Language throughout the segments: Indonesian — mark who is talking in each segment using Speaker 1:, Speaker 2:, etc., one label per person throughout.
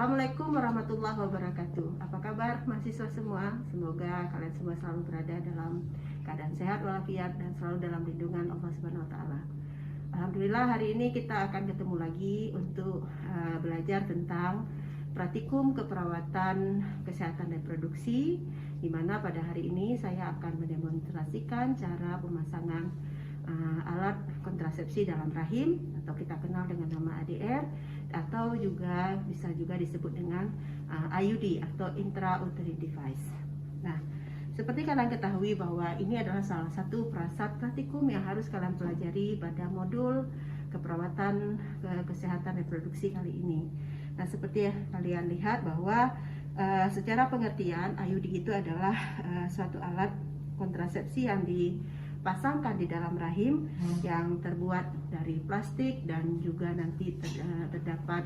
Speaker 1: Assalamualaikum warahmatullahi wabarakatuh. Apa kabar mahasiswa semua? Semoga kalian semua selalu berada dalam keadaan sehat walafiat dan selalu dalam lindungan Allah Subhanahu wa taala. Alhamdulillah, hari ini kita akan ketemu lagi untuk belajar tentang praktikum keperawatan kesehatan reproduksi, di mana pada hari ini saya akan mendemonstrasikan cara pemasangan alat kontrasepsi dalam rahim atau kita kenal dengan nama ADR, atau bisa juga disebut dengan IUD atau intrauterine device. Nah, seperti kalian ketahui bahwa ini adalah salah satu praktikum yang harus kalian pelajari pada modul keperawatan kesehatan reproduksi kali ini. Nah, seperti kalian lihat bahwa secara pengertian IUD itu adalah suatu alat kontrasepsi yang dipasangkan di dalam rahim yang terbuat dari plastik dan juga nanti terdapat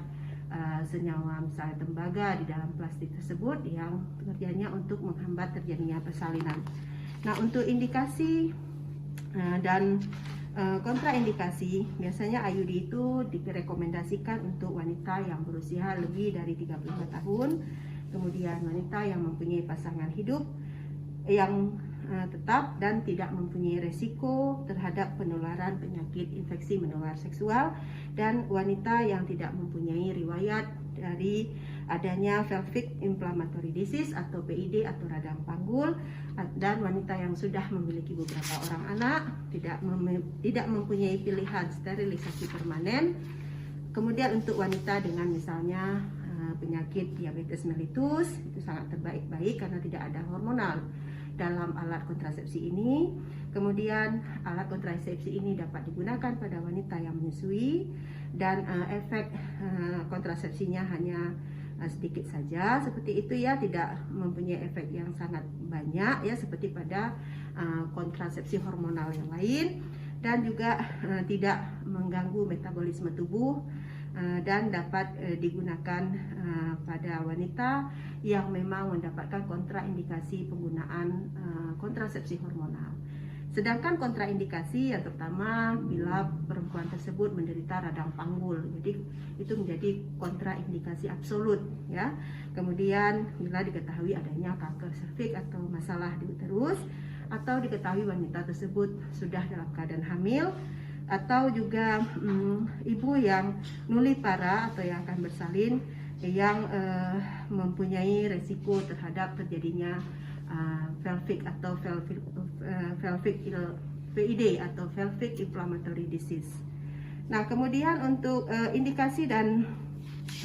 Speaker 1: senyawa misalnya tembaga di dalam plastik tersebut yang tujuannya untuk menghambat terjadinya persalinan. Nah, untuk indikasi dan kontraindikasi, biasanya IUD itu direkomendasikan untuk wanita yang berusia lebih dari 35 tahun, kemudian wanita yang mempunyai pasangan hidup yang tetap dan tidak mempunyai resiko terhadap penularan penyakit infeksi menular seksual, dan wanita yang tidak mempunyai riwayat dari adanya pelvic inflammatory disease atau PID atau radang panggul, dan wanita yang sudah memiliki beberapa orang anak, tidak mempunyai pilihan sterilisasi permanen. Kemudian untuk wanita dengan misalnya penyakit diabetes mellitus, itu sangat terbaik karena tidak ada hormonal dalam alat kontrasepsi ini. Kemudian alat kontrasepsi ini dapat digunakan pada wanita yang menyusui dan efek kontrasepsinya hanya sedikit saja, seperti itu ya, tidak mempunyai efek yang sangat banyak ya seperti pada kontrasepsi hormonal yang lain, dan juga tidak mengganggu metabolisme tubuh dan dapat digunakan pada wanita yang memang mendapatkan kontraindikasi penggunaan kontrasepsi hormonal. Sedangkan kontraindikasi yang terutama bila perempuan tersebut menderita radang panggul, jadi itu menjadi kontraindikasi absolut ya. Kemudian bila diketahui adanya kanker serviks atau masalah di uterus, atau diketahui wanita tersebut sudah dalam keadaan hamil, atau juga ibu yang nulipara atau yang akan bersalin yang mempunyai resiko terhadap terjadinya pelvic atau pelvic PID atau pelvic inflammatory disease. Nah, kemudian untuk indikasi dan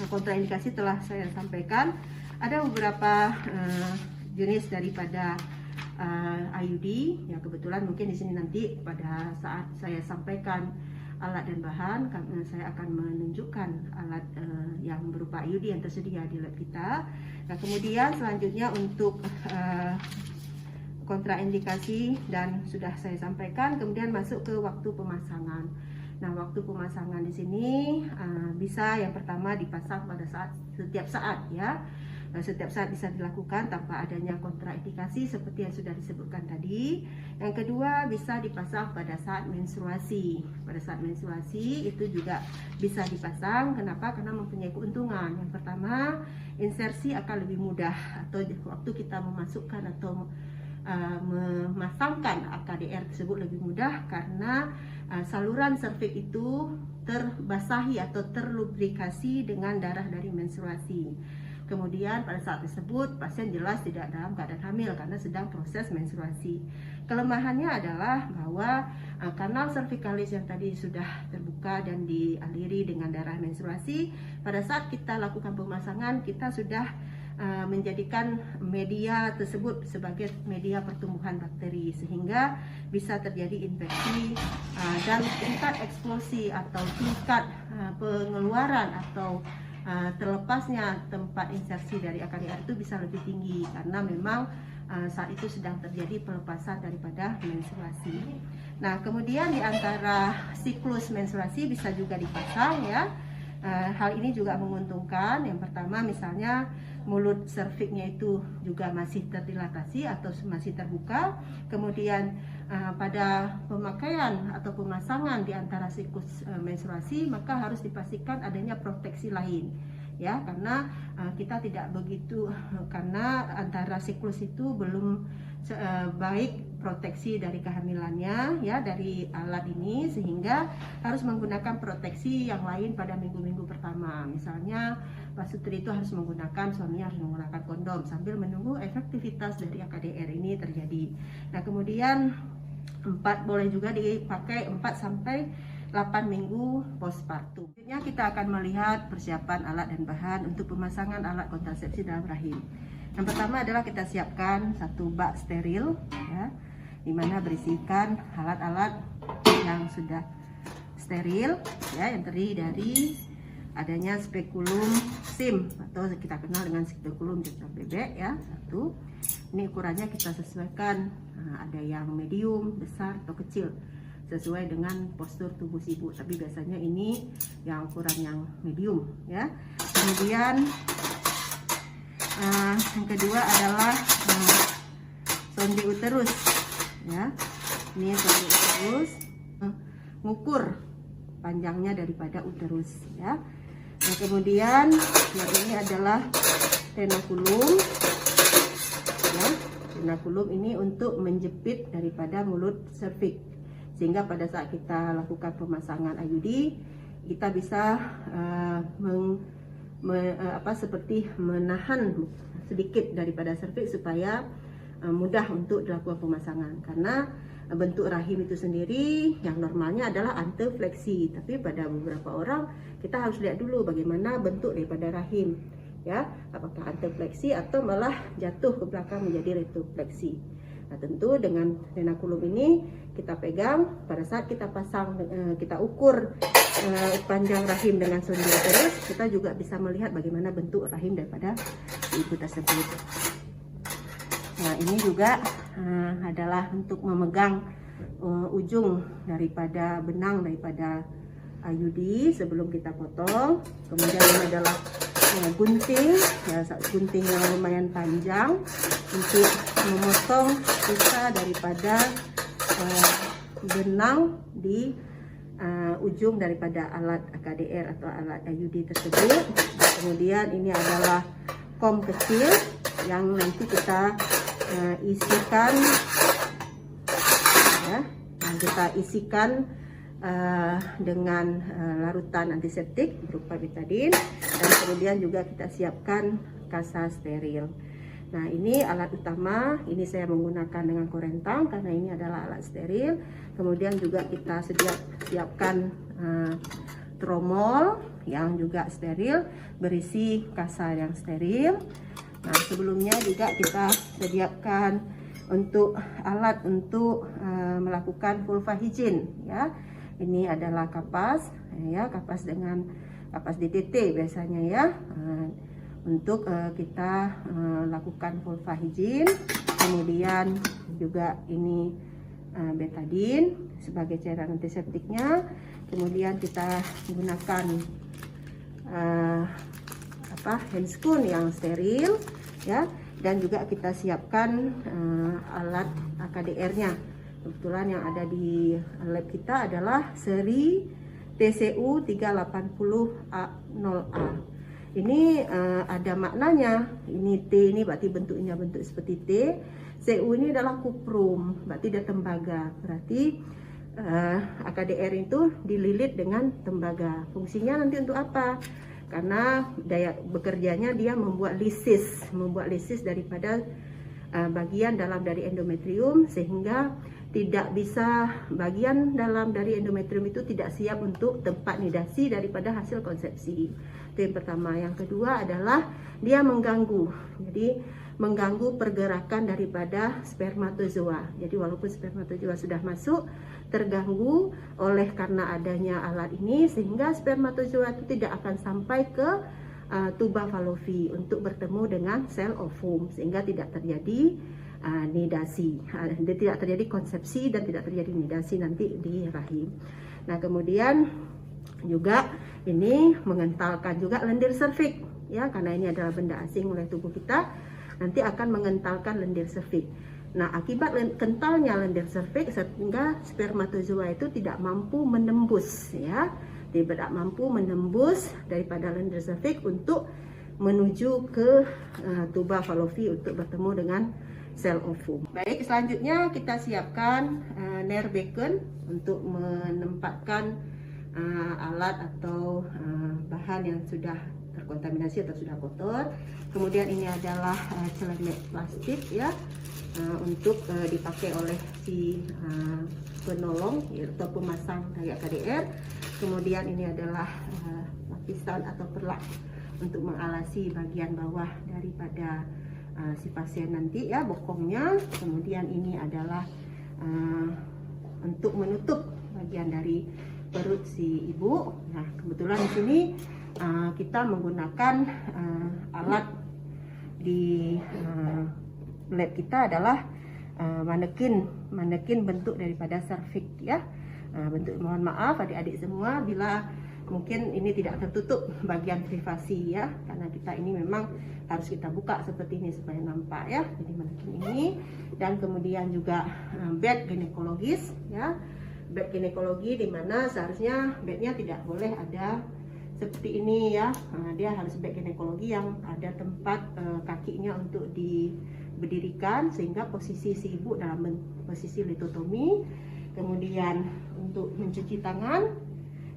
Speaker 1: kontraindikasi telah saya sampaikan. Ada beberapa jenis daripada IUD yang kebetulan mungkin di sini nanti pada saat saya sampaikan alat dan bahan, saya akan menunjukkan alat yang berupa IUD yang tersedia di lab kita. Nah, kemudian selanjutnya untuk kontraindikasi dan sudah saya sampaikan. Kemudian masuk ke waktu pemasangan. Nah, waktu pemasangan di sini bisa yang pertama dipasang pada setiap saat ya. Setiap saat bisa dilakukan tanpa adanya kontraindikasi seperti yang sudah disebutkan tadi. Yang kedua, bisa dipasang pada saat menstruasi. Pada saat menstruasi itu juga bisa dipasang. Kenapa? Karena mempunyai keuntungan. Yang pertama, insersi akan lebih mudah, atau waktu kita memasukkan atau memasangkan AKDR tersebut lebih mudah karena saluran serviks itu terbasahi atau terlubrikasi dengan darah dari menstruasi. Kemudian pada saat tersebut pasien jelas tidak dalam keadaan hamil karena sedang proses menstruasi. Kelemahannya adalah bahwa kanal cervicalis yang tadi sudah terbuka dan dialiri dengan darah menstruasi, pada saat kita lakukan pemasangan kita sudah menjadikan media tersebut sebagai media pertumbuhan bakteri, sehingga bisa terjadi infeksi dan tingkat eksplosi atau tingkat pengeluaran atau terlepasnya tempat insersi dari AKDR itu bisa lebih tinggi karena memang saat itu sedang terjadi pelepasan daripada menstruasi. Nah, kemudian di antara siklus menstruasi bisa juga dipasang ya. Hal ini juga menguntungkan. Yang pertama misalnya mulut serviksnya itu juga masih terdilatasi atau masih terbuka. Kemudian pada pemakaian atau pemasangan di antara siklus menstruasi, maka harus dipastikan adanya proteksi lain, ya, karena kita tidak begitu karena antara siklus itu belum baik proteksi dari kehamilannya ya dari alat ini, sehingga harus menggunakan proteksi yang lain pada minggu-minggu pertama. Misalnya Pak Sutri itu harus menggunakan, suaminya harus menggunakan kondom sambil menunggu efektivitas dari AKDR ini terjadi. Nah kemudian 4 boleh juga dipakai 4 sampai 8 minggu postpartum. Selanjutnya kita akan melihat persiapan alat dan bahan untuk pemasangan alat kontrasepsi dalam rahim. Yang pertama adalah kita siapkan satu bak steril ya, dimana berisikan alat-alat yang sudah steril ya, yang terdiri dari adanya spekulum SIM atau kita kenal dengan spekulum cetak bebek ya, satu. Ini ukurannya kita sesuaikan, ada yang medium, besar atau kecil sesuai dengan postur tubuh si ibu, tapi biasanya ini yang ukuran yang medium ya. Kemudian yang kedua adalah sonde uterus ya, ini sonde uterus mengukur panjangnya daripada uterus ya. Nah kemudian yang ini adalah tenakulum ya. Tenakulum ini untuk menjepit daripada mulut serviks, sehingga pada saat kita lakukan pemasangan IUD kita bisa seperti menahan sedikit daripada serviks supaya mudah untuk dilakukan pemasangan. Karena bentuk rahim itu sendiri yang normalnya adalah antefleksi, tapi pada beberapa orang kita harus lihat dulu bagaimana bentuk daripada rahim ya, apakah antefleksi atau malah jatuh ke belakang menjadi retrofleksi. Nah tentu dengan tenakulum ini kita pegang pada saat kita pasang, kita ukur panjang rahim dengan sonde uterus, kita juga bisa melihat bagaimana bentuk rahim daripada ibu tersebut. Nah ini juga adalah untuk memegang ujung daripada benang daripada IUD sebelum kita potong. Kemudian ini adalah gunting ya, gunting yang lumayan panjang untuk memotong sisa daripada benang di ujung daripada alat AKDR atau alat IUD tersebut. Kemudian ini adalah kom kecil yang nanti kita isikan ya, yang kita isikan dengan larutan antiseptik berupa betadin, dan kemudian juga kita siapkan kasa steril. Nah ini alat utama, ini saya menggunakan dengan korentang karena ini adalah alat steril. Kemudian juga kita siapkan tromol yang juga steril berisi kasa yang steril. Nah sebelumnya juga kita sediakan untuk alat untuk melakukan vulva hygiene ya. Ini adalah kapas ya, kapas dengan kapas DTT biasanya ya, untuk kita lakukan vulva hygiene. Kemudian juga ini betadin sebagai cairan antiseptiknya. Kemudian kita gunakan handscoon yang steril ya, dan juga kita siapkan alat AKDR-nya. Kebetulan yang ada di lab kita adalah seri TCU 380A0A. Ini ada maknanya. Ini T ini berarti bentuknya bentuk seperti T. CU ini adalah kuprum, berarti dia tembaga. Berarti AKDR itu dililit dengan tembaga. Fungsinya nanti untuk apa? Karena daya bekerjanya dia membuat lisis daripada bagian dalam dari endometrium, sehingga tidak bisa bagian dalam dari endometrium itu tidak siap untuk tempat nidasi daripada hasil konsepsi. Itu yang pertama. Yang kedua adalah dia mengganggu. Jadi mengganggu pergerakan daripada spermatozoa. Jadi walaupun spermatozoa sudah masuk, terganggu oleh karena adanya alat ini, sehingga spermatozoa itu tidak akan sampai ke tuba Fallopi untuk bertemu dengan sel ovum, sehingga tidak terjadi nidasi, tidak terjadi konsepsi dan tidak terjadi nidasi nanti di rahim. Nah kemudian juga ini mengentalkan juga lendir serviks ya, karena ini adalah benda asing oleh tubuh kita, nanti akan mengentalkan lendir serviks. Nah akibat kentalnya lendir serviks sehingga spermatozoa itu tidak mampu menembus ya, tidak mampu menembus daripada lender cervix untuk menuju ke tuba fallopi untuk bertemu dengan sel ovum. Baik, selanjutnya kita siapkan nair beacon untuk menempatkan alat atau bahan yang sudah terkontaminasi atau sudah kotor. Kemudian ini adalah celemek plastik ya, untuk dipakai oleh si penolong atau pemasang dari AKDR. Kemudian ini adalah lapisan atau perlak untuk mengalasi bagian bawah daripada si pasien nanti ya, bokongnya. Kemudian ini adalah untuk menutup bagian dari perut si ibu. Nah, kebetulan di sini kita menggunakan alat di lab kita adalah manekin bentuk daripada cervix ya. Bentuk, mohon maaf adik-adik semua bila mungkin ini tidak tertutup bagian privasi ya, karena kita ini memang harus kita buka seperti ini supaya nampak ya. Jadi manekin ini, dan kemudian juga bed ginekologis ya, bed ginekologi di mana seharusnya bednya tidak boleh ada seperti ini ya. Dia harus bed ginekologi yang ada tempat kakinya untuk diberdirikan sehingga posisi si ibu dalam posisi litotomi. Kemudian untuk mencuci tangan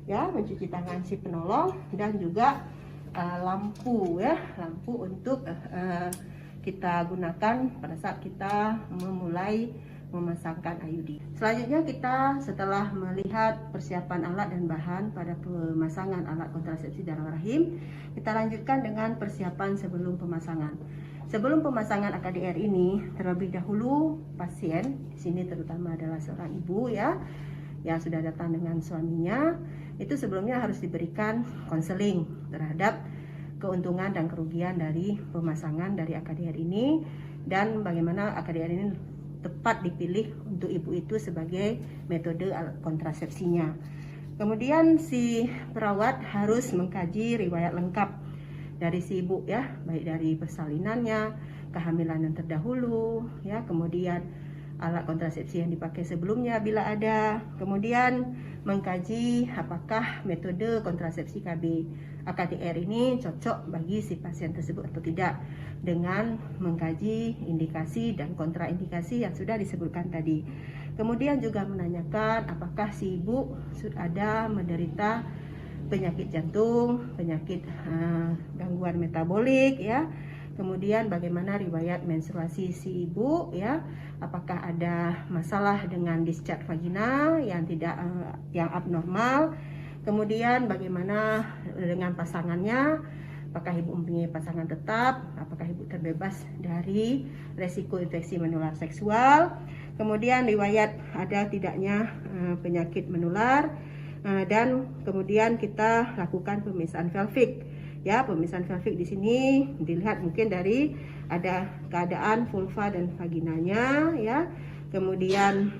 Speaker 1: ya, mencuci tangan si penolong, dan juga lampu ya, lampu untuk kita gunakan pada saat kita memulai memasangkan IUD. Selanjutnya kita setelah melihat persiapan alat dan bahan pada pemasangan alat kontrasepsi dalam rahim, kita lanjutkan dengan persiapan sebelum pemasangan. Sebelum pemasangan AKDR ini, terlebih dahulu pasien, di sini terutama adalah seorang ibu ya, yang sudah datang dengan suaminya, itu sebelumnya harus diberikan konseling terhadap keuntungan dan kerugian dari pemasangan dari AKDR ini, dan bagaimana AKDR ini tepat dipilih untuk ibu itu sebagai metode kontrasepsinya. Kemudian si perawat harus mengkaji riwayat lengkap dari si ibu ya, baik dari persalinannya, kehamilan yang terdahulu ya, kemudian alat kontrasepsi yang dipakai sebelumnya bila ada, kemudian mengkaji apakah metode kontrasepsi AKDR ini cocok bagi si pasien tersebut atau tidak, dengan mengkaji indikasi dan kontraindikasi yang sudah disebutkan tadi. Kemudian juga menanyakan apakah si ibu sudah ada menderita penyakit jantung, penyakit gangguan metabolik ya. Kemudian bagaimana riwayat menstruasi si ibu ya, apakah ada masalah dengan discharge vagina yang tidak yang abnormal. Kemudian bagaimana dengan pasangannya, apakah ibu mempunyai pasangan tetap, apakah ibu terbebas dari resiko infeksi menular seksual. Kemudian riwayat ada tidaknya penyakit menular, dan kemudian kita lakukan pemeriksaan pelvik. Ya, pemeriksaan pelvik di sini dilihat mungkin dari ada keadaan vulva dan vaginanya ya. Kemudian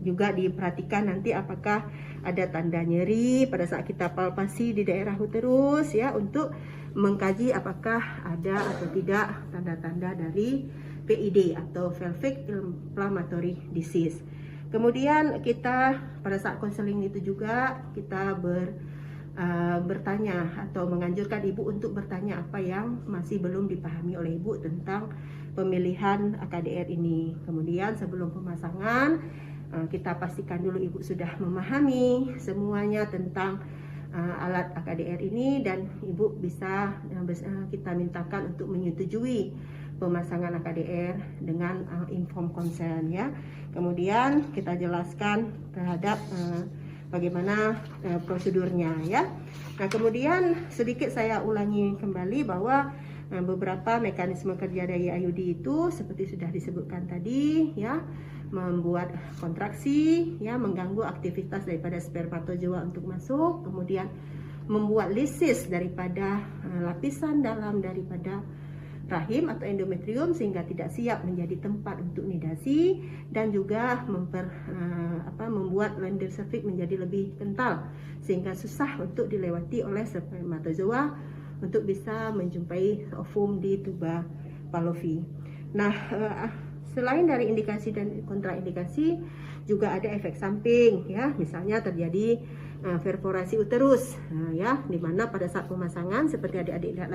Speaker 1: juga diperhatikan nanti apakah ada tanda nyeri pada saat kita palpasi di daerah uterus ya, untuk mengkaji apakah ada atau tidak tanda-tanda dari PID atau pelvic inflammatory disease. Kemudian kita pada saat konseling itu juga kita bertanya atau menganjurkan ibu untuk bertanya apa yang masih belum dipahami oleh ibu tentang pemilihan AKDR ini. Kemudian sebelum pemasangan kita pastikan dulu ibu sudah memahami semuanya tentang alat AKDR ini, dan ibu bisa kita mintakan untuk menyetujui pemasangan AKDR dengan informed consent ya. Kemudian kita jelaskan terhadap bagaimana prosedurnya ya. Nah, kemudian sedikit saya ulangi kembali bahwa beberapa mekanisme kerja dari IUD itu seperti sudah disebutkan tadi ya, membuat kontraksi ya, mengganggu aktivitas daripada spermatozoa untuk masuk, kemudian membuat lisis daripada lapisan dalam daripada rahim atau endometrium sehingga tidak siap menjadi tempat untuk nidasi, dan juga membuat lender cervix menjadi lebih kental sehingga susah untuk dilewati oleh spermatozoa untuk bisa menjumpai ovum di tuba fallopi. Nah, selain dari indikasi dan kontraindikasi juga ada efek samping ya, misalnya terjadi perforasi uterus. Nah, ya, dimana pada saat pemasangan seperti adik-adik lihat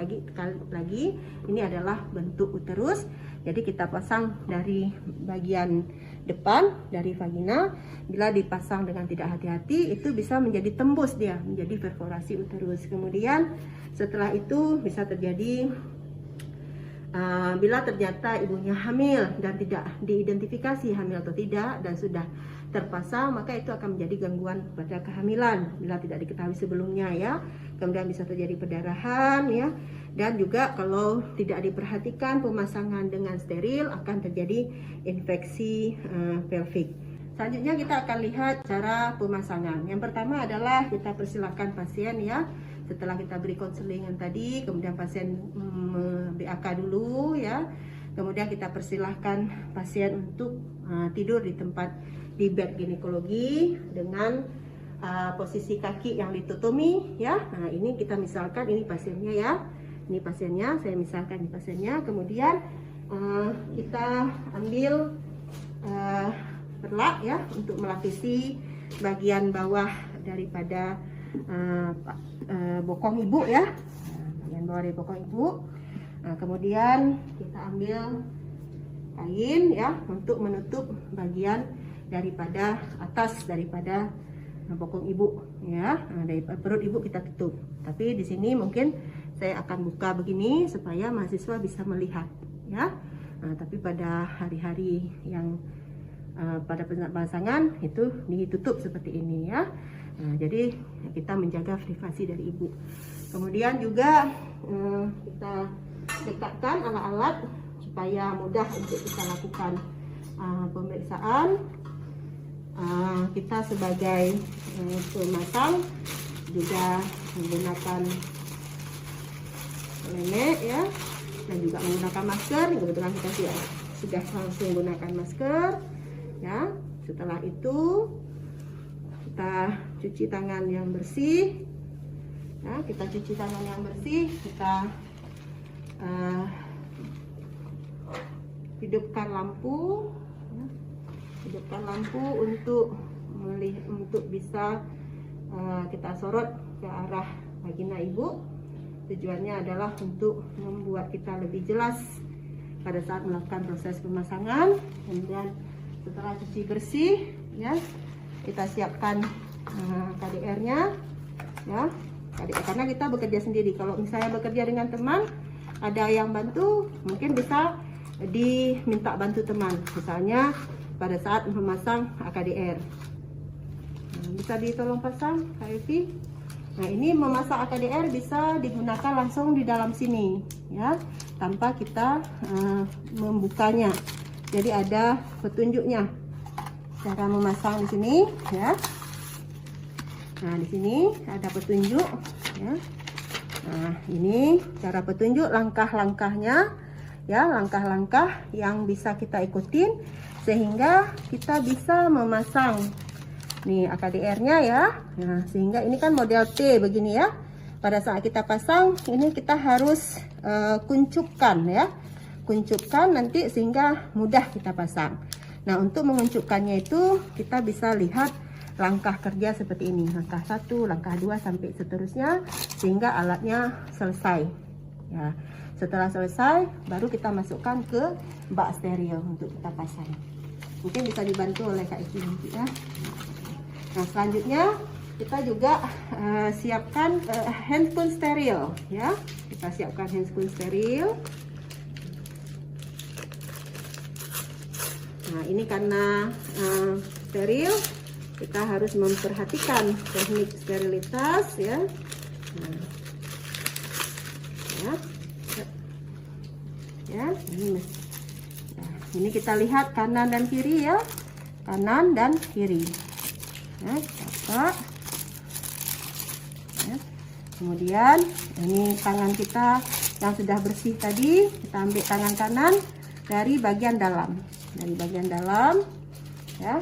Speaker 1: lagi ini adalah bentuk uterus. Jadi kita pasang dari bagian depan dari vagina. Bila dipasang dengan tidak hati-hati itu bisa menjadi tembus, dia menjadi perforasi uterus. Kemudian setelah itu bisa terjadi bila ternyata ibunya hamil dan tidak diidentifikasi hamil atau tidak dan sudah terpasang, maka itu akan menjadi gangguan pada kehamilan bila tidak diketahui sebelumnya, ya. Kemudian bisa terjadi perdarahan, ya, dan juga kalau tidak diperhatikan pemasangan dengan steril akan terjadi infeksi pelvik. Selanjutnya kita akan lihat cara pemasangan. Yang pertama adalah kita persilahkan pasien, ya, setelah kita beri konseling tadi, kemudian pasien BAK dulu, ya. Kemudian kita persilahkan pasien untuk tidur di bed ginekologi dengan posisi kaki yang ditutupi, ya. Nah, ini kita misalkan ini pasiennya, ya. Ini pasiennya, saya misalkan ini pasiennya. Kemudian kita ambil perlak, ya, untuk melapisi bagian bawah daripada bokong ibu, ya. Bagian bawah dari bokong ibu. Nah, kemudian kita ambil kain, ya, untuk menutup bagian daripada atas daripada bokong ibu, ya. Nah, dari perut ibu kita tutup. Tapi di sini mungkin saya akan buka begini supaya mahasiswa bisa melihat, ya. Nah, tapi pada hari-hari yang pada pemasangan itu ditutup seperti ini, ya. Nah, jadi kita menjaga privasi dari ibu. Kemudian juga kita dekatkan alat-alat supaya mudah untuk kita lakukan pemeriksaan. Kita sebagai pemasang juga menggunakan lemek, ya, dan juga menggunakan masker. Kebetulan kita sudah langsung menggunakan masker, ya. Setelah itu kita cuci tangan yang bersih, ya. Kita cuci tangan yang bersih, kita hidupkan lampu, ya. Hidupkan lampu untuk bisa kita sorot ke arah vagina ibu. Tujuannya adalah untuk membuat kita lebih jelas pada saat melakukan proses pemasangan. Kemudian setelah cuci bersih, ya, kita siapkan KDR-nya, ya. Karena kita bekerja sendiri. Kalau misalnya bekerja dengan teman, ada yang bantu, mungkin bisa diminta bantu teman. Misalnya pada saat memasang AKDR, bisa ditolong pasang Kak Evi. Nah, ini memasang AKDR bisa digunakan langsung di dalam sini, ya, tanpa kita membukanya. Jadi ada petunjuknya cara memasang di sini, ya. Nah, di sini ada petunjuk, ya. Nah, ini cara petunjuk langkah-langkahnya, ya, langkah-langkah yang bisa kita ikutin sehingga kita bisa memasang nih AKDR-nya, ya. Nah, sehingga ini kan model T begini, ya. Pada saat kita pasang ini kita harus kuncupkan, ya. Kuncupkan nanti sehingga mudah kita pasang. Nah, untuk menguncupkannya itu kita bisa lihat langkah kerja seperti ini, langkah 1, langkah 2 sampai seterusnya sehingga alatnya selesai, ya. Setelah selesai baru kita masukkan ke bak steril untuk kita pasang. Mungkin bisa dibantu oleh Kak Eki nanti, ya. Nah, selanjutnya kita juga siapkan handscoon steril, ya. Kita siapkan handscoon steril. Nah, ini karena steril, kita harus memperhatikan teknik sterilitas, ya. Nah, ya, ini kita lihat kanan dan kiri, ya, kanan dan kiri. Nah, ya. Kemudian ini tangan kita yang sudah bersih tadi, kita ambil tangan kanan dari bagian dalam, ya.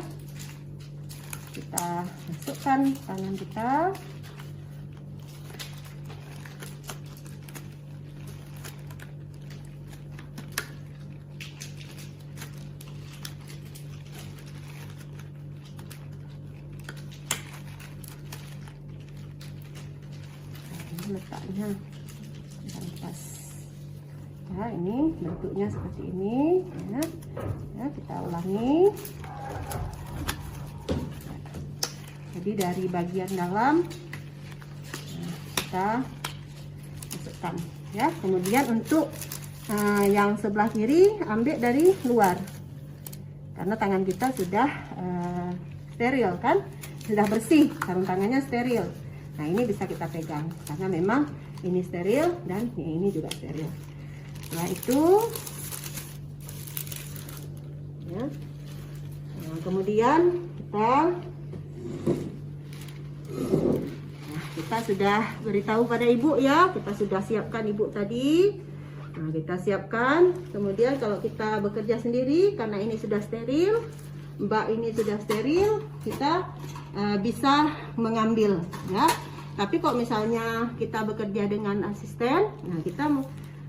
Speaker 1: Kita masukkan tangan kita. letaknya yang pas. Ya, ini bentuknya seperti ini ya. Ya, kita ulangi. Jadi dari bagian dalam kita masukkan ya. Kemudian untuk yang sebelah kiri ambil dari luar, karena tangan kita sudah steril kan, sudah bersih, sarung tangannya steril. Nah, ini bisa kita pegang karena memang ini steril dan ini juga steril. Setelah itu ya, nah, kemudian kita sudah beritahu pada ibu ya, kita sudah siapkan ibu tadi. Nah, kita siapkan. Kemudian kalau kita bekerja sendiri, karena ini sudah steril, mbak ini sudah steril, kita bisa mengambil ya. Tapi kalau misalnya kita bekerja dengan asisten, nah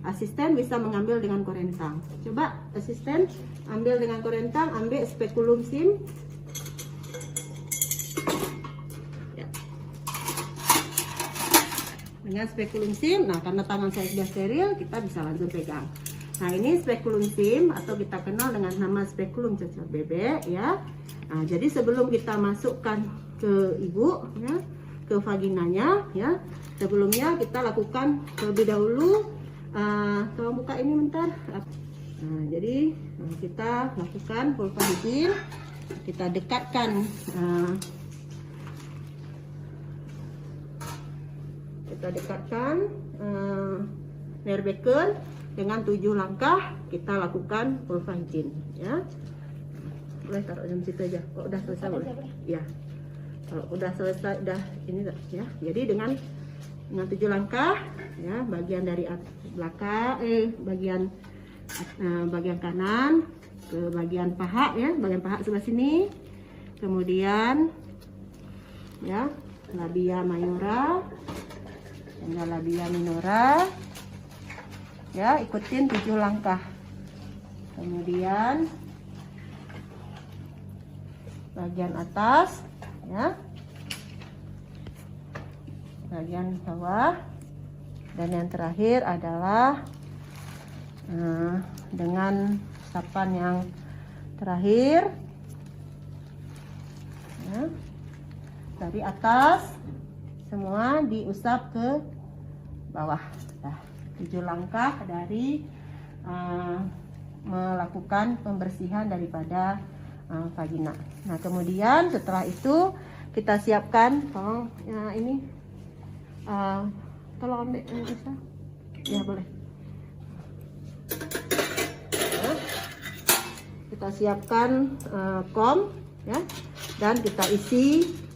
Speaker 1: asisten bisa mengambil dengan korentang. Coba asisten ambil dengan korentang, ambil spekulum sim. Dengan spekulum sim, nah karena tangan saya sudah steril, kita bisa langsung pegang. Nah, ini spekulum sim atau kita kenal dengan nama spekulum cocor bebek ya. Nah, jadi sebelum kita masukkan ke ibu ya, ke vaginanya ya, sebelumnya kita lakukan terlebih dahulu. Tolong buka ini bentar. Nah, jadi kita lakukan vulva hygiene, kita dekatkan. Kita dekatkan nerbekel dengan 7 langkah. Kita lakukan vulva hygiene ya. Boleh taruh di situ aja. Kalau udah selesai boleh. Ya. Kalau udah selesai, udah ini ya. Jadi dengan 7 langkah ya, bagian dari belakang bagian kanan ke bagian paha ya, bagian paha sebelah sini. Kemudian ya, labia mayora hingga labia minora ya, ikutin 7 langkah. Kemudian bagian atas ya, bagian bawah, dan yang terakhir adalah dengan sapan yang terakhir ya, dari atas semua diusap ke bawah. Nah, 7 langkah dari melakukan pembersihan daripada vagina. Nah, kemudian setelah itu kita siapkan, tolong ya, ini tolong ambil bisa ya, boleh. Nah, kita siapkan kom ya, dan kita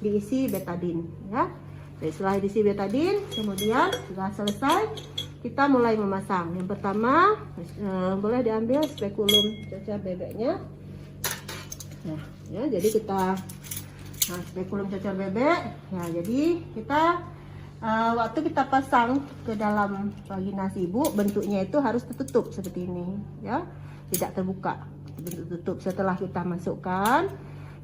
Speaker 1: diisi betadine ya. Jadi setelah diisi betadine, kemudian sudah selesai, kita mulai memasang. Yang pertama boleh diambil spekulum cocor bebeknya. Nah, ya, jadi kita spekulum cocor bebek. Nah, jadi kita waktu kita pasang ke dalam vagina si ibu, bentuknya itu harus tertutup seperti ini ya, tidak terbuka, bentuk tutup. Setelah kita masukkan,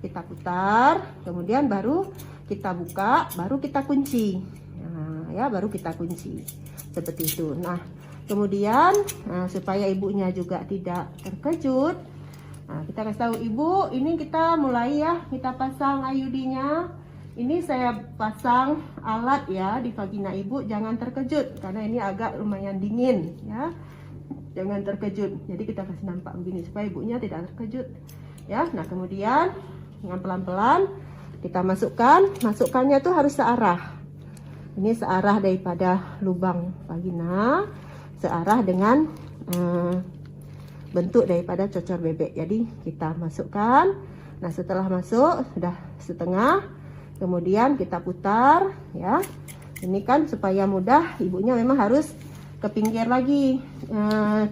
Speaker 1: kita putar, kemudian baru kita buka, baru kita kunci. Nah, ya, baru kita kunci seperti itu. Nah, kemudian supaya ibunya juga tidak terkejut, nah, kita kasih tahu ibu, ini kita mulai ya, kita pasang IUD-nya. Ini saya pasang alat ya di vagina ibu, jangan terkejut karena ini agak lumayan dingin ya. Jangan terkejut. Jadi kita kasih nampak begini supaya ibunya tidak terkejut ya. Nah, kemudian dengan pelan-pelan kita masukkannya tuh harus searah. Ini searah daripada lubang vagina, searah dengan bentuk daripada cocor bebek. Jadi kita masukkan. Nah, setelah masuk sudah setengah, kemudian kita putar ya. Ini kan supaya mudah, ibunya memang harus ke pinggir lagi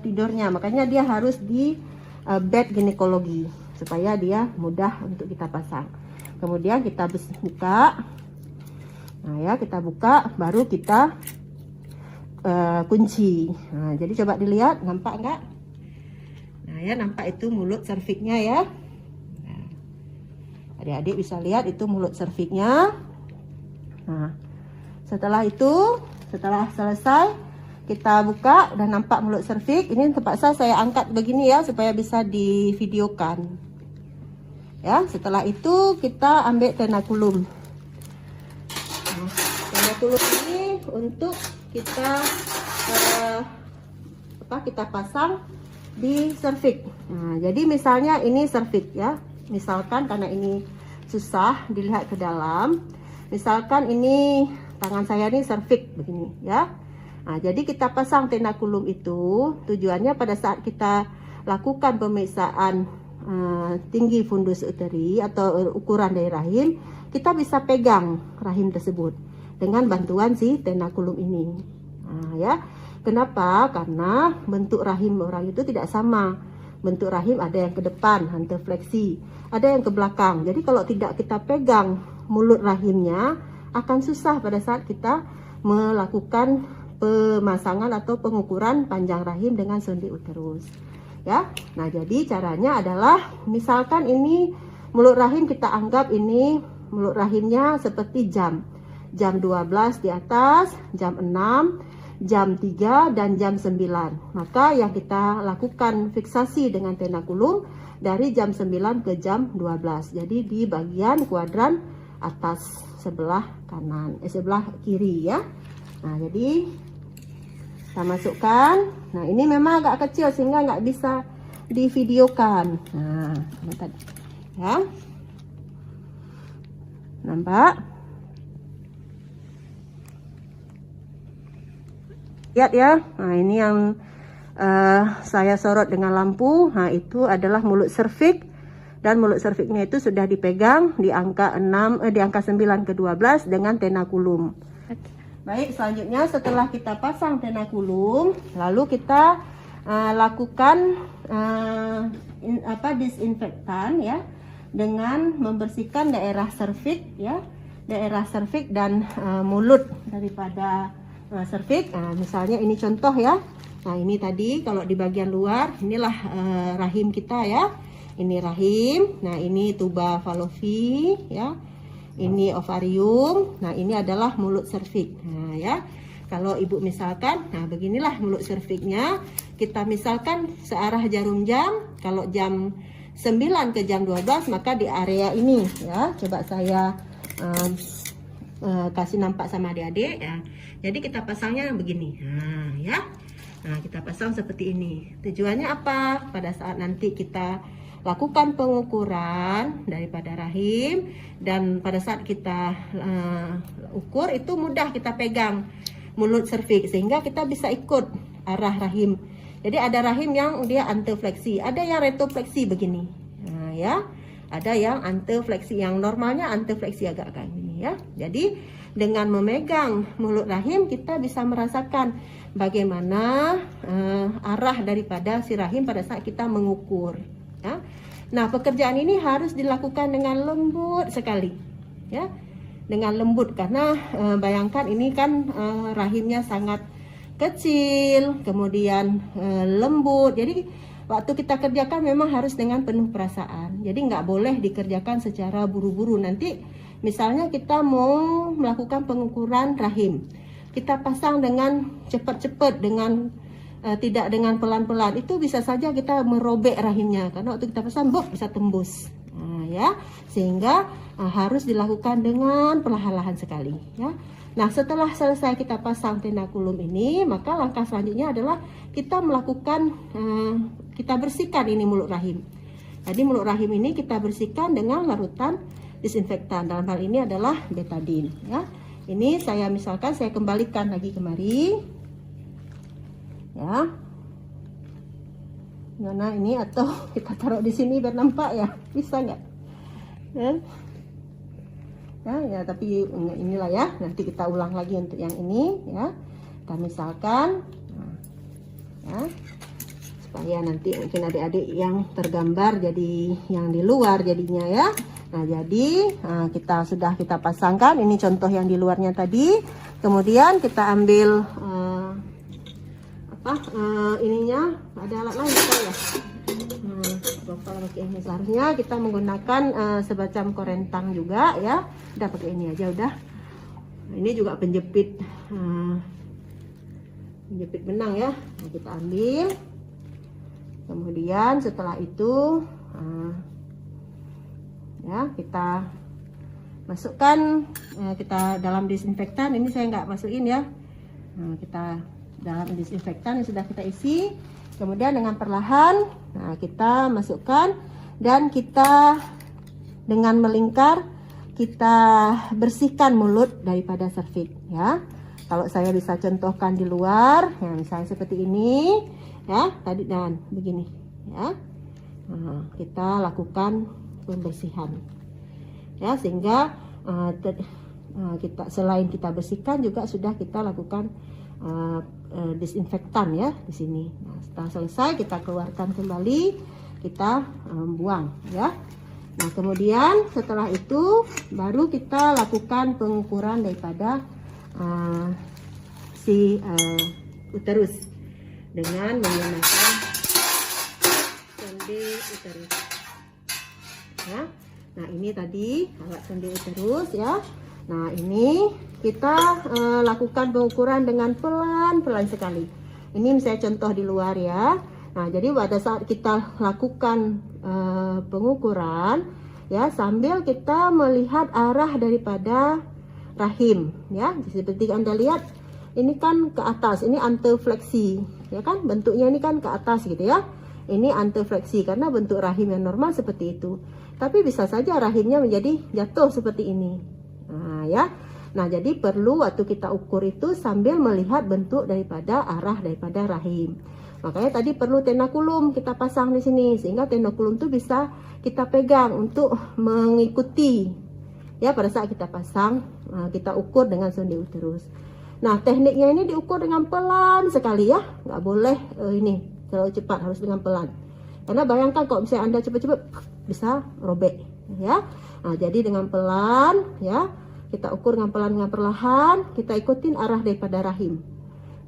Speaker 1: tidurnya. Makanya dia harus di bed ginekologi supaya dia mudah untuk kita pasang. Kemudian kita buka. Nah, ya, kita buka, baru kita kunci. Nah, jadi coba dilihat, nampak enggak? Nah, ya, nampak itu mulut serviknya ya. Nah, adik-adik bisa lihat itu mulut serviknya. Nah, setelah itu setelah selesai kita buka, udah nampak mulut serviks. Ini terpaksa saya angkat begini ya supaya bisa divideokan. Ya, setelah itu kita ambil tenakulum. Nah, tenakulum ini untuk kita kita pasang di serviks. Nah, jadi misalnya ini serviks ya. Misalkan karena ini susah dilihat ke dalam. Misalkan ini tangan saya ini serviks begini ya. Nah, jadi kita pasang tenakulum itu tujuannya pada saat kita lakukan pemeriksaan tinggi fundus uteri atau ukuran dari rahim, kita bisa pegang rahim tersebut dengan bantuan si tenakulum ini. Nah, ya. Kenapa? Karena bentuk rahim orang itu tidak sama. Bentuk rahim ada yang ke depan, antefleksi, ada yang ke belakang. Jadi kalau tidak kita pegang mulut rahimnya, akan susah pada saat kita melakukan pemasangan atau pengukuran panjang rahim dengan sondi uterus. Ya. Nah, jadi caranya adalah misalkan ini mulut rahim, kita anggap ini mulut rahimnya seperti jam. Jam 12 di atas, jam 6, jam 3 dan jam 9. Maka yang kita lakukan fiksasi dengan tenakulum dari jam 9 ke jam 12. Jadi di bagian kuadran atas sebelah kanan, sebelah kiri ya. Nah, jadi kita masukkan. Nah, ini memang agak kecil sehingga nggak bisa divideokan. Nah, ya. Nampak? Lihat ya, nah ini yang saya sorot dengan lampu. Nah, itu adalah mulut serviks, dan mulut serviksnya itu sudah dipegang di angka 9 ke 12 dengan tenakulum. Baik, selanjutnya setelah kita pasang tenakulum, lalu kita lakukan disinfektan ya, dengan membersihkan daerah serviks ya, daerah serviks dan mulut daripada serviks. Nah, misalnya ini contoh ya. Nah, ini tadi kalau di bagian luar, inilah rahim kita ya. Ini rahim. Nah, ini tuba Fallopi ya. Ini ovarium. Nah, ini adalah mulut serviks. Nah, ya. Kalau ibu misalkan, nah beginilah mulut serviksnya. Kita misalkan searah jarum jam. Kalau jam 9 ke jam 12, maka di area ini ya. Coba saya kasih nampak sama adik-adik ya. Jadi kita pasangnya begini. Nah, ya. Nah, kita pasang seperti ini. Tujuannya apa? Pada saat nanti kita lakukan pengukuran daripada rahim, dan pada saat kita ukur itu mudah kita pegang mulut serviks sehingga kita bisa ikut arah rahim. Jadi ada rahim yang dia antefleksi, ada yang retofleksi begini. Nah, ya. Ada yang antefleksi, yang normalnya antefleksi agak kayak gini ya. Jadi dengan memegang mulut rahim kita bisa merasakan bagaimana arah daripada si rahim pada saat kita mengukur ya. Nah, pekerjaan ini harus dilakukan dengan lembut sekali ya, dengan lembut karena bayangkan ini kan rahimnya sangat kecil, kemudian lembut. Jadi waktu kita kerjakan memang harus dengan penuh perasaan. Jadi nggak boleh dikerjakan secara buru-buru. Nanti misalnya kita mau melakukan pengukuran rahim, kita pasang dengan cepat-cepat, dengan tidak dengan pelan-pelan, itu bisa saja kita merobek rahimnya karena waktu kita pasang bisa tembus. Nah, ya, sehingga harus dilakukan dengan perlahan-lahan sekali ya. Nah, setelah selesai kita pasang tenakulum ini, maka langkah selanjutnya adalah kita melakukan kita bersihkan ini mulut rahim. Jadi mulut rahim ini kita bersihkan dengan larutan disinfektan. Dalam hal ini adalah betadine ya. Ini saya misalkan saya kembalikan lagi kemari ya. Mana ini, atau kita taruh di sini biar nampak ya, bisa nggak ya, tapi inilah ya, nanti kita ulang lagi untuk yang ini ya. Kita misalkan ya, supaya nanti mungkin adik-adik yang tergambar jadi yang di luar jadinya ya. Nah, jadi kita pasangkan, ini contoh yang di luarnya tadi. Kemudian kita ambil ininya, ada alat lain ya. Kalau pakai ini seharusnya kita menggunakan semacam korentang juga ya. Udah pakai ini aja udah. Ini juga penjepit jepit benang ya. Nah, kita ambil. Kemudian setelah itu ya kita masukkan kita dalam disinfektan. Ini saya nggak masukin ya. Nah, kita dalam disinfektan yang sudah kita isi. Kemudian dengan perlahan kita masukkan dan kita dengan melingkar kita bersihkan mulut daripada servik ya. Kalau saya bisa contohkan di luar, ya misalnya seperti ini ya, tadi dan begini ya. Nah, kita lakukan pembersihan ya, sehingga kita selain kita bersihkan juga sudah kita lakukan disinfektan ya di sini. Nah, setelah selesai kita keluarkan kembali, kita buang ya. Nah, kemudian setelah itu baru kita lakukan pengukuran daripada si uterus dengan menggunakan sonde uterus ya. Nah, ini tadi alat sonde uterus ya. Nah, ini kita lakukan pengukuran dengan pelan-pelan sekali. Ini saya contoh di luar ya. Nah, jadi pada saat kita lakukan pengukuran ya, sambil kita melihat arah daripada rahim ya. Seperti Anda lihat, ini kan ke atas, ini antefleksi ya kan, bentuknya ini kan ke atas gitu ya. Ini antefleksi karena bentuk rahim yang normal seperti itu. Tapi bisa saja rahimnya menjadi jatuh seperti ini. Nah, ya. Nah, jadi perlu waktu kita ukur itu sambil melihat bentuk daripada arah daripada rahim. Makanya tadi perlu tenakulum kita pasang di sini, sehingga tenakulum itu bisa kita pegang untuk mengikuti ya pada saat kita pasang, kita ukur dengan sonde uterus. Nah, tekniknya ini diukur dengan pelan sekali ya, nggak boleh ini terlalu cepat, harus dengan pelan. Karena bayangkan kalau misalnya Anda cepat-cepat bisa robek ya. Nah, jadi dengan pelan ya, kita ukur dengan pelan, dengan perlahan, kita ikutin arah daripada rahim.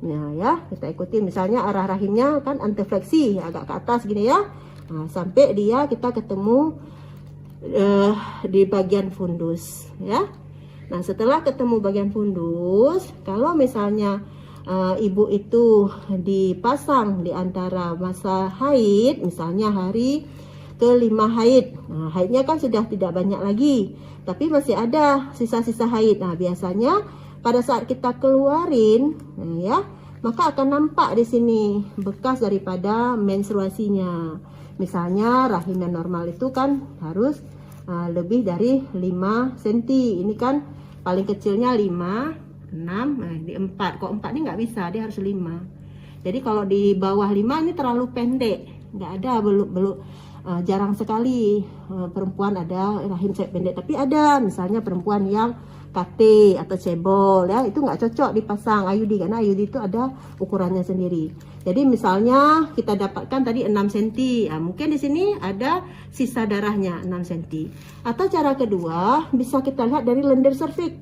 Speaker 1: Nah ya, kita ikutin misalnya arah rahimnya kan antefleksi agak ke atas gini ya. Nah, sampai dia kita ketemu di bagian fundus ya. Nah, setelah ketemu bagian fundus, kalau misalnya ibu itu dipasang di antara masa haid, misalnya hari ke-5 haid. Nah, haidnya kan sudah tidak banyak lagi, tapi masih ada sisa-sisa haid. Nah, biasanya pada saat kita keluarin ya, maka akan nampak di sini bekas daripada menstruasinya. Misalnya rahim yang normal itu kan harus lebih dari 5 cm. Ini kan paling kecilnya 5, 6, di 4. Kok 4 ini nggak bisa, dia harus 5. Jadi kalau di bawah 5 ini terlalu pendek, nggak ada, belum jarang sekali perempuan ada rahim pendek. Tapi ada misalnya perempuan yang KT atau cebol ya, itu nggak cocok dipasang IUD karena IUD itu ada ukurannya sendiri. Jadi misalnya kita dapatkan tadi 6 cm, nah, mungkin di sini ada sisa darahnya 6 cm. Atau cara kedua bisa kita lihat dari lendir serviks.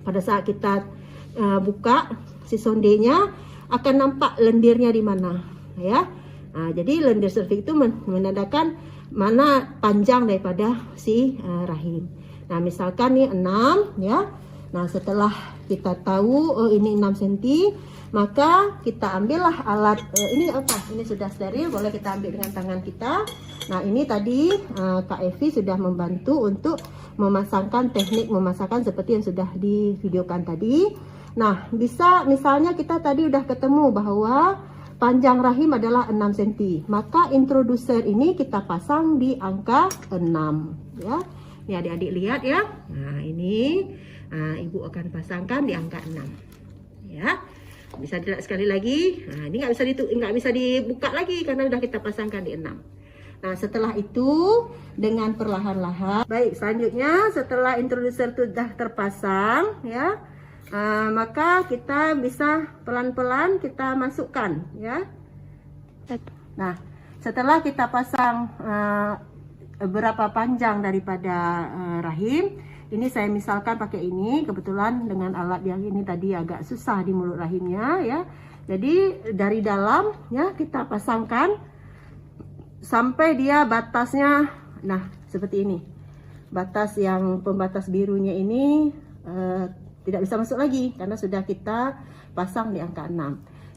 Speaker 1: Pada saat kita buka si sondenya akan nampak lendirnya di mana ya. Nah, jadi lendir serviks itu menandakan mana panjang daripada si rahim. Nah, misalkan nih 6 ya. Nah, setelah kita tahu oh ini 6 cm, maka kita ambillah alat ini apa? Ini sudah steril, boleh kita ambil dengan tangan kita. Nah, ini tadi Kak Evi sudah membantu untuk memasangkan teknik memasangkan seperti yang sudah divideokan tadi. Nah, bisa misalnya kita tadi udah ketemu bahwa panjang rahim adalah 6 cm. Maka introducer ini kita pasang di angka 6 ya. Ini adik-adik lihat ya. Nah, ini ibu akan pasangkan di angka 6 ya. Bisa dilihat sekali lagi. Nah, ini nggak bisa dibuka lagi karena sudah kita pasangkan di 6. Nah, setelah itu dengan perlahan-lahan. Baik, selanjutnya setelah introducer itu sudah terpasang ya, maka kita bisa pelan-pelan kita masukkan ya. Nah, setelah kita pasang berapa panjang daripada rahim, ini saya misalkan pakai ini, kebetulan dengan alat yang ini tadi agak susah di mulut rahimnya ya. Jadi dari dalam ya kita pasangkan sampai dia batasnya, nah seperti ini. Batas yang pembatas birunya ini tidak bisa masuk lagi karena sudah kita pasang di angka 6.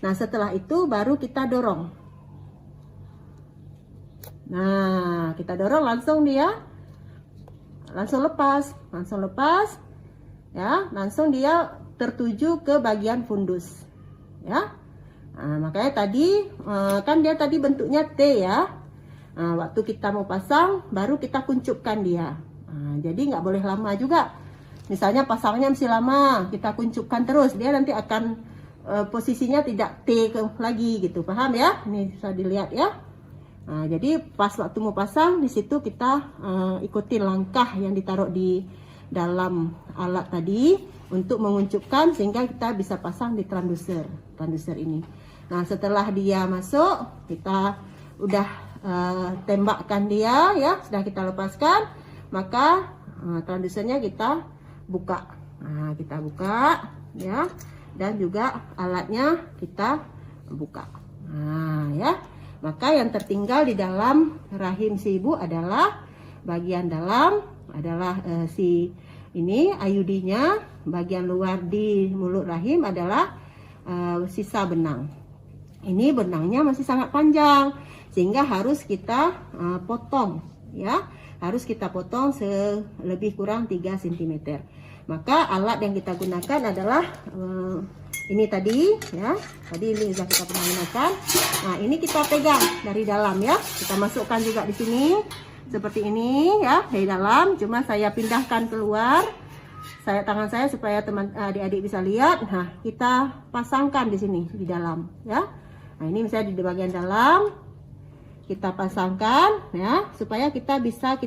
Speaker 1: Nah, setelah itu baru kita dorong. Nah, kita dorong langsung dia langsung lepas ya, langsung dia tertuju ke bagian fundus ya. Nah, makanya tadi kan dia tadi bentuknya T ya. Nah, waktu kita mau pasang baru kita kuncupkan dia. Nah, jadi nggak boleh lama juga. Misalnya pasangnya mesti lama, kita kuncupkan terus, dia nanti akan posisinya tidak T lagi gitu, paham ya? Ini bisa dilihat ya. Nah, jadi pas waktu mau pasang di situ kita ikutin langkah yang ditaruh di dalam alat tadi untuk menguncupkan sehingga kita bisa pasang di transducer ini. Nah, setelah dia masuk, kita udah tembakkan dia ya, sudah kita lepaskan, maka transducernya kita buka. Nah, kita buka ya, dan juga alatnya kita buka. Nah, ya. Maka yang tertinggal di dalam rahim si ibu adalah bagian dalam adalah si ini IUD-nya, bagian luar di mulut rahim adalah sisa benang. Ini benangnya masih sangat panjang sehingga harus kita potong ya, harus kita potong lebih kurang 3 cm. Maka alat yang kita gunakan adalah ini tadi ya, tadi ini sudah kita pernah gunakan. Nah, ini kita pegang dari dalam ya, kita masukkan juga di sini seperti ini ya, dari dalam. Cuma saya pindahkan keluar tangan saya supaya teman adik-adik bisa lihat. Nah, kita pasangkan di sini di dalam ya. Nah, ini misalnya di bagian dalam kita pasangkan ya, supaya kita bisa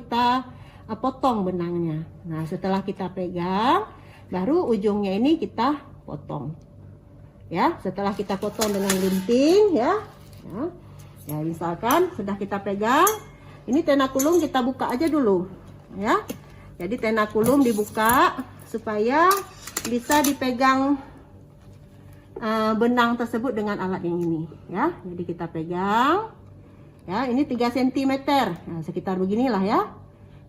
Speaker 1: potong benangnya. Nah, setelah kita pegang, baru ujungnya ini kita potong. Ya, setelah kita potong dengan gunting ya. Ya, misalkan sudah kita pegang, ini tenakulum kita buka aja dulu ya. Jadi tenakulum dibuka supaya bisa dipegang benang tersebut dengan alat yang ini ya. Jadi kita pegang ya, ini 3 cm, nah, sekitar beginilah ya.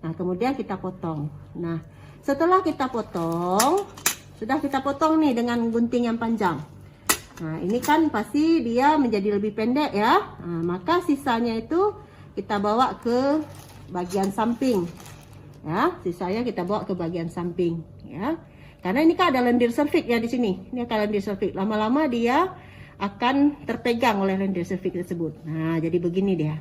Speaker 1: Nah, kemudian kita potong. Nah, setelah kita potong, sudah kita potong nih dengan gunting yang panjang. Nah, ini kan pasti dia menjadi lebih pendek ya. Nah, maka sisanya itu kita bawa ke bagian samping ya. Sisanya kita bawa ke bagian samping ya. Karena ini kan ada lendir cervix ya di sini. Ini akan lendir cervix. Lama-lama dia akan terpegang oleh lendir cervix tersebut. Nah, jadi begini dia.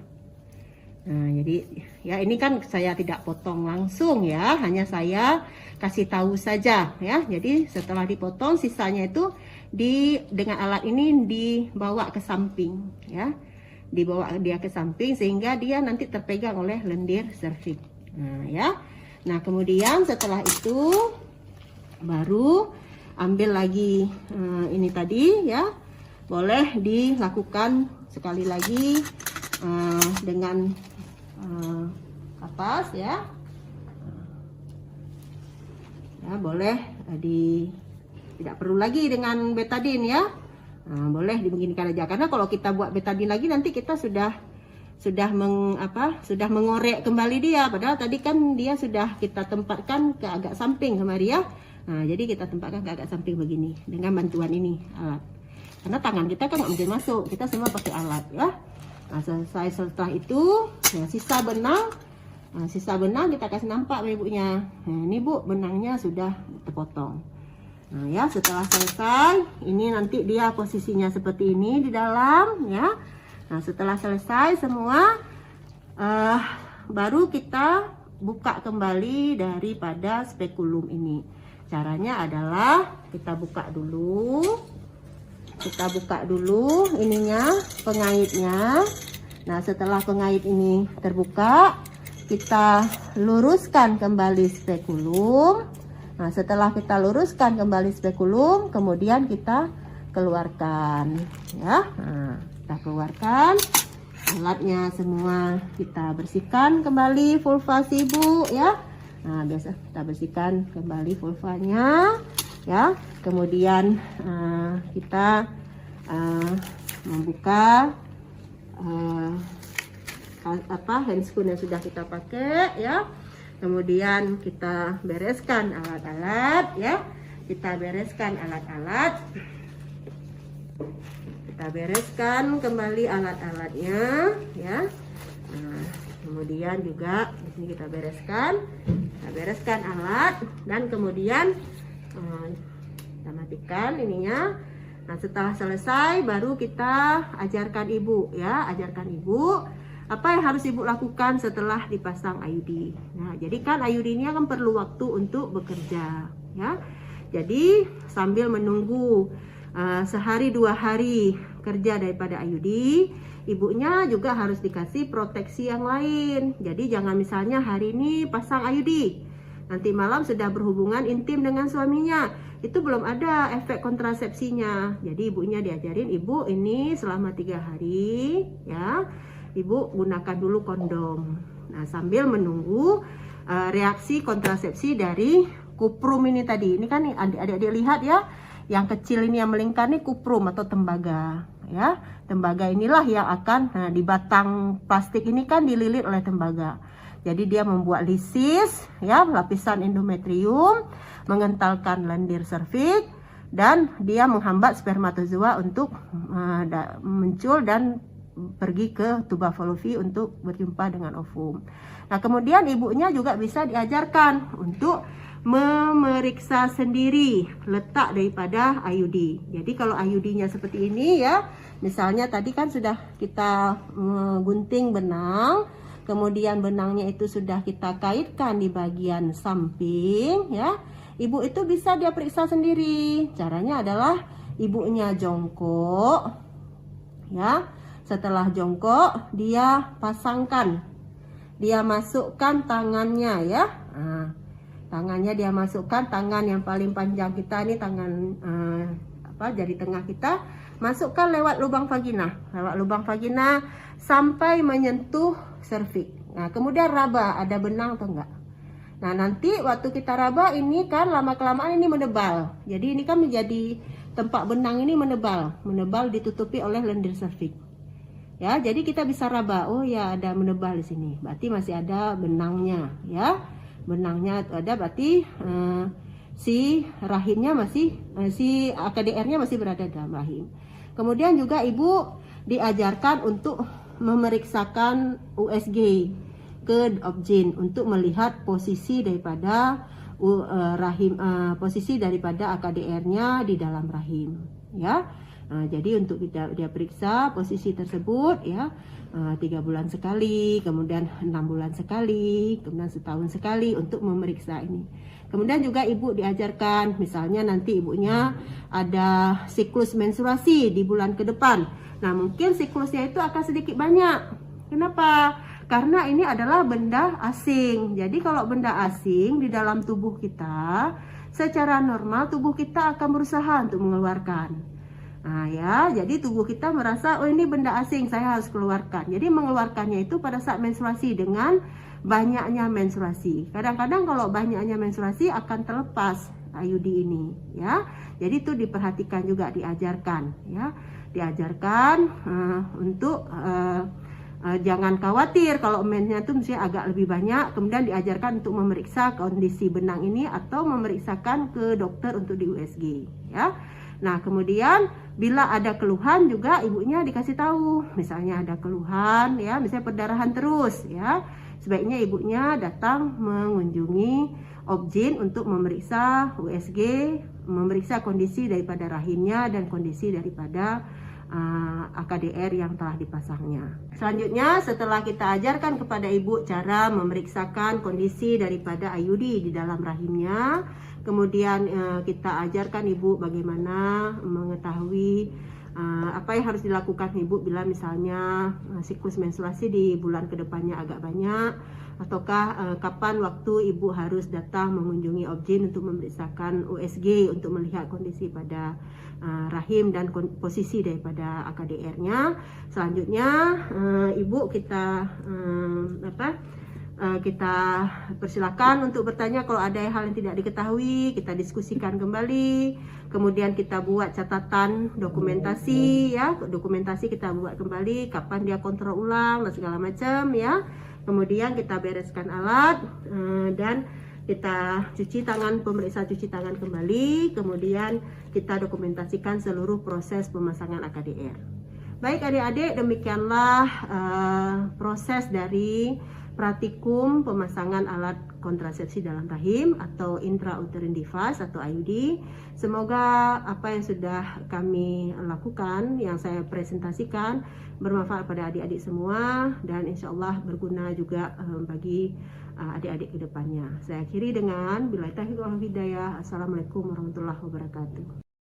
Speaker 1: Nah, jadi ya ini kan saya tidak potong langsung ya, hanya saya kasih tahu saja ya. Jadi setelah dipotong, sisanya itu dengan alat ini dibawa ke samping ya. Dibawa dia ke samping sehingga dia nanti terpegang oleh lendir cervix. Nah, ya. Nah, kemudian setelah itu baru ambil lagi ini tadi ya. Boleh dilakukan sekali lagi dengan kapas ya. Ya, boleh tidak perlu lagi dengan betadin ya. Nah, boleh dibeginikan aja, karena kalau kita buat betadin lagi nanti kita sudah mengorek kembali dia, padahal tadi kan dia sudah kita tempatkan ke agak samping kemari ya. Nah, jadi kita tempatkan ke agak samping begini dengan bantuan ini alat. Karena tangan kita kan nggak mungkin masuk, kita semua pakai alat ya. Nah, selesai setelah itu ya, sisa benang kita kasih nampak ibunya. Nah, ini bu, benangnya sudah terpotong. Nah ya, setelah selesai, ini nanti dia posisinya seperti ini di dalam ya. Nah, setelah selesai semua, baru kita buka kembali daripada spekulum ini. Caranya adalah kita buka dulu ininya, pengaitnya. Nah, setelah pengait ini terbuka, kita luruskan kembali spekulum. Nah, setelah kita luruskan kembali spekulum, kemudian kita keluarkan ya. Nah, kita keluarkan alatnya semua, kita bersihkan kembali vulva si ibu ya. Nah, biasa kita bersihkan kembali vulvanya ya. Kemudian kita membuka handscoon yang sudah kita pakai ya. Kemudian kita bereskan alat-alat ya. Kita bereskan alat-alat. Kita kita bereskan kembali alat-alatnya ya. Nah, kemudian juga di sini kita bereskan alat, dan kemudian kita matikan ininya. Nah, setelah selesai baru kita ajarkan ibu ya, ajarkan ibu apa yang harus ibu lakukan setelah dipasang IUD. Nah, jadi kan IUD ini akan perlu waktu untuk bekerja ya. Jadi sambil menunggu sehari 2 hari kerja daripada IUD, ibunya juga harus dikasih proteksi yang lain. Jadi jangan misalnya hari ini pasang IUD, nanti malam sudah berhubungan intim dengan suaminya, itu belum ada efek kontrasepsinya. Jadi ibunya diajarin, ibu ini selama 3 hari ya, ibu gunakan dulu kondom. Nah, sambil menunggu reaksi kontrasepsi dari kuprum ini tadi. Ini kan adik-adik lihat ya, yang kecil ini yang melingkar ini kuprum atau tembaga ya. Tembaga inilah yang akan di batang plastik ini kan dililit oleh tembaga. Jadi dia membuat lisis ya, lapisan endometrium, mengentalkan lendir serviks, dan dia menghambat spermatozoa untuk muncul dan pergi ke tuba fallopi untuk berjumpa dengan ovum. Nah, kemudian ibunya juga bisa diajarkan untuk memeriksa sendiri letak daripada IUD. Jadi kalau IUD-nya seperti ini ya, misalnya tadi kan sudah kita gunting benang, kemudian benangnya itu sudah kita kaitkan di bagian samping ya. Ibu itu bisa dia periksa sendiri. Caranya adalah ibunya jongkok ya. Setelah jongkok dia pasangkan, dia masukkan tangannya ya. Nah, tangannya dia masukkan, tangan yang paling panjang kita ini tangan jari tengah kita, masukkan lewat lubang vagina sampai menyentuh serviks. Nah, kemudian raba ada benang atau enggak. Nah, nanti waktu kita raba ini kan lama-kelamaan ini menebal. Jadi ini kan menjadi tempat benang ini menebal ditutupi oleh lendir serviks. Ya, jadi kita bisa raba. Oh ya, ada menebal di sini. Berarti masih ada benangnya ya. Benangnya ada, berarti si rahimnya masih si AKDR-nya masih berada dalam rahim. Kemudian juga ibu diajarkan untuk memeriksakan USG ke objin untuk melihat posisi daripada posisi daripada AKDR-nya di dalam rahim ya. Nah, jadi untuk dia periksa posisi tersebut ya, 3 bulan sekali, kemudian 6 bulan sekali, kemudian setahun sekali untuk memeriksa ini. Kemudian juga ibu diajarkan, misalnya nanti ibunya ada siklus menstruasi di bulan ke depan. Nah, mungkin siklusnya itu akan sedikit banyak. Kenapa? Karena ini adalah benda asing. Jadi kalau benda asing di dalam tubuh kita, secara normal tubuh kita akan berusaha untuk mengeluarkan. Nah ya, jadi tubuh kita merasa, oh ini benda asing, saya harus keluarkan. Jadi mengeluarkannya itu pada saat menstruasi dengan banyaknya menstruasi. Kadang-kadang kalau banyaknya menstruasi akan terlepas IUD ini ya. Jadi itu diperhatikan juga, diajarkan ya. Diajarkan untuk jangan khawatir kalau mensnya itu misalnya agak lebih banyak. Kemudian diajarkan untuk memeriksa kondisi benang ini atau memeriksakan ke dokter untuk di USG ya. Nah, kemudian bila ada keluhan juga ibunya dikasih tahu. Misalnya ada keluhan ya, misalnya perdarahan terus ya, sebaiknya ibunya datang mengunjungi objin untuk memeriksa USG, memeriksa kondisi daripada rahimnya dan kondisi daripada AKDR yang telah dipasangnya. Selanjutnya, setelah kita ajarkan kepada ibu cara memeriksakan kondisi daripada IUD di dalam rahimnya, kemudian kita ajarkan ibu bagaimana mengetahui apa yang harus dilakukan ibu bila misalnya siklus menstruasi di bulan kedepannya agak banyak, ataukah kapan waktu ibu harus datang mengunjungi objin untuk memeriksakan USG untuk melihat kondisi pada rahim dan posisi daripada AKDR-nya. Selanjutnya ibu kita kita persilakan untuk bertanya kalau ada hal yang tidak diketahui, kita diskusikan kembali. Kemudian kita buat catatan dokumentasi ya, dokumentasi kita buat kembali kapan dia kontrol ulang dan segala macam ya. Kemudian kita bereskan alat dan kita cuci tangan, pemeriksa cuci tangan kembali. Kemudian kita dokumentasikan seluruh proses pemasangan AKDR. Baik adik-adik, demikianlah proses dari praktikum pemasangan alat kontrasepsi dalam rahim atau intrauterine device atau IUD. Semoga apa yang sudah kami lakukan, yang saya presentasikan, bermanfaat pada adik-adik semua dan insya Allah berguna juga bagi adik-adik ke depannya. Saya akhiri dengan billahi taufiq wal hidayah. Assalamualaikum warahmatullahi wabarakatuh.